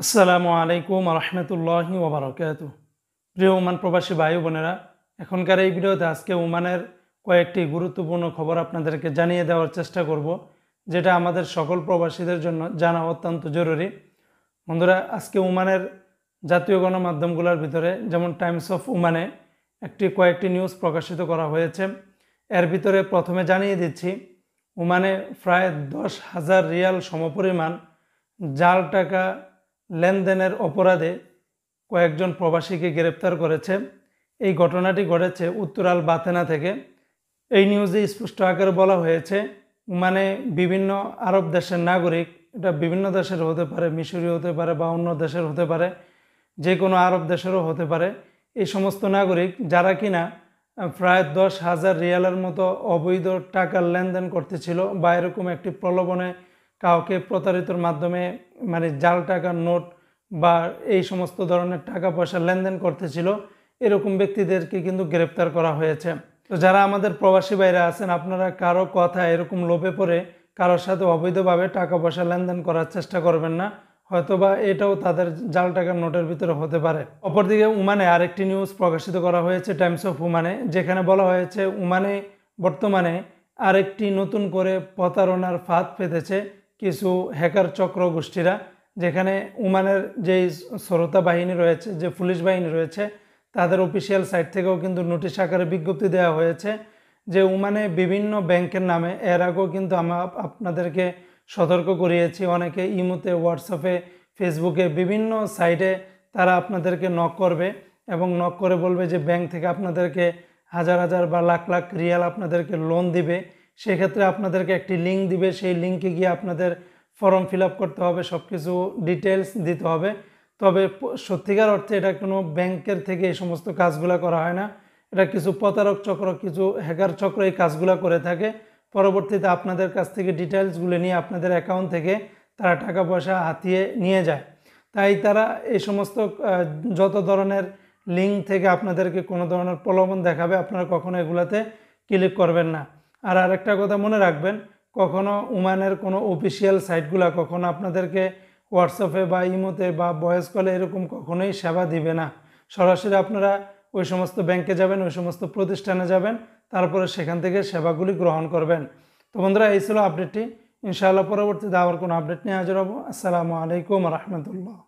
আসসালামু আলাইকুম রহমতুল্লাহি ওবরাকাতু। প্রিয় ওমান প্রবাসী ভাই বোনেরা, এখনকার এই ভিডিওতে আজকে ওমানের কয়েকটি গুরুত্বপূর্ণ খবর আপনাদেরকে জানিয়ে দেওয়ার চেষ্টা করব, যেটা আমাদের সকল প্রবাসীদের জন্য জানা অত্যন্ত জরুরি। বন্ধুরা, আজকে ওমানের জাতীয় গণমাধ্যমগুলোর ভিতরে যেমন টাইমস অফ ওমানে কয়েকটি নিউজ প্রকাশিত করা হয়েছে। এর ভিতরে প্রথমে জানিয়ে দিচ্ছি, ওমানে প্রায় 10,000 রিয়াল সমপরিমাণ জাল টাকা লেনদেনের অপরাধে কয়েকজন প্রবাসীকে গ্রেপ্তার করেছে। এই ঘটনাটি ঘটেছে উত্তরাল বাতেনা থেকে। এই নিউজে স্পষ্ট আকারে বলা হয়েছে, মানে বিভিন্ন আরব দেশের নাগরিক, এটা বিভিন্ন দেশের হতে পারে, মিশরীয় হতে পারে বা অন্য দেশের হতে পারে, যে কোনো আরব দেশেরও হতে পারে। এই সমস্ত নাগরিক যারা কিনা প্রায় 10,000 রিয়ালের মতো অবৈধ টাকার লেনদেন করতেছিল বা এরকম একটি প্রলোভনে কাউকে প্রতারিতর মাধ্যমে মানে জাল টাকার নোট বা এই সমস্ত ধরনের টাকা পয়সা লেনদেন করতেছিল, এরকম ব্যক্তিদেরকে কিন্তু গ্রেপ্তার করা হয়েছে। তো যারা আমাদের প্রবাসী ভাইরা আছেন, আপনারা কারো কথা এরকম লোভে পড়ে কারোর সাথে অবৈধভাবে টাকা পয়সা লেনদেন করার চেষ্টা করবেন না, হয়তোবা এটাও তাদের জাল টাকার নোটের ভিতরে হতে পারে। অপরদিকে ওমানে আরেকটি নিউজ প্রকাশিত করা হয়েছে টাইমস অফ ওমানে, যেখানে বলা হয়েছে ওমানে বর্তমানে আরেকটি নতুন করে প্রতারণার ফাঁদ পেতেছে কিছু হ্যাকার চক্র গোষ্ঠীরা, যেখানে ওমানের যেই শ্রোতা বাহিনী রয়েছে, যে পুলিশ বাহিনী রয়েছে, তাদের অফিসিয়াল সাইট থেকেও কিন্তু নোটিশ আকারে বিজ্ঞপ্তি দেওয়া হয়েছে যে ওমানে বিভিন্ন ব্যাংকের নামে, এর আগেও কিন্তু আমরা আপনাদেরকে সতর্ক করিয়েছি, অনেকে ইমোতে, হোয়াটসঅ্যাপে, ফেসবুকে, বিভিন্ন সাইটে তারা আপনাদেরকে নক করবে এবং নক করে বলবে যে ব্যাংক থেকে আপনাদেরকে হাজার হাজার বা লাখ লাখ রিয়াল আপনাদেরকে লোন দিবে। সেক্ষেত্রে আপনাদেরকে একটি লিঙ্ক দিবে, সেই লিঙ্কে গিয়ে আপনাদের ফর্ম ফিল আপ করতে হবে, সব কিছু ডিটেলস দিতে হবে। তবে সত্যিকার অর্থে এটা কোনো ব্যাংকের থেকে এই সমস্ত কাজগুলো করা হয় না, এটা কিছু প্রতারক চক্র, কিছু হ্যাকার চক্র এই কাজগুলো করে থাকে। পরবর্তীতে আপনাদের কাছ থেকে ডিটেলসগুলো নিয়ে আপনাদের অ্যাকাউন্ট থেকে তারা টাকা পয়সা হাতিয়ে নিয়ে যায়। তাই তারা এই সমস্ত যত ধরনের লিঙ্ক থেকে আপনাদেরকে কোনো ধরনের প্রলোভন দেখাবে, আপনারা কখনো এগুলাতে ক্লিক করবেন না। আর আরেকটা কথা মনে রাখবেন, কখনো ওমানের কোনো অফিসিয়াল সাইটগুলো কখনো আপনাদেরকে হোয়াটসঅ্যাপে বা ইমোতে বা ভয়েস কলে এরকম কখনোই সেবা দিবে না। সরাসরি আপনারা ওই সমস্ত ব্যাংকে যাবেন, ওই সমস্ত প্রতিষ্ঠানে যাবেন, তারপরে সেখান থেকে সেবাগুলি গ্রহণ করবেন। তো বন্ধুরা, এই ছিল আপডেটটি। ইনশাআল্লাহ পরবর্তীতে আবার কোনো আপডেট নিয়ে হাজির হব। আসসালামু আলাইকুম রহমতুল্লাহ।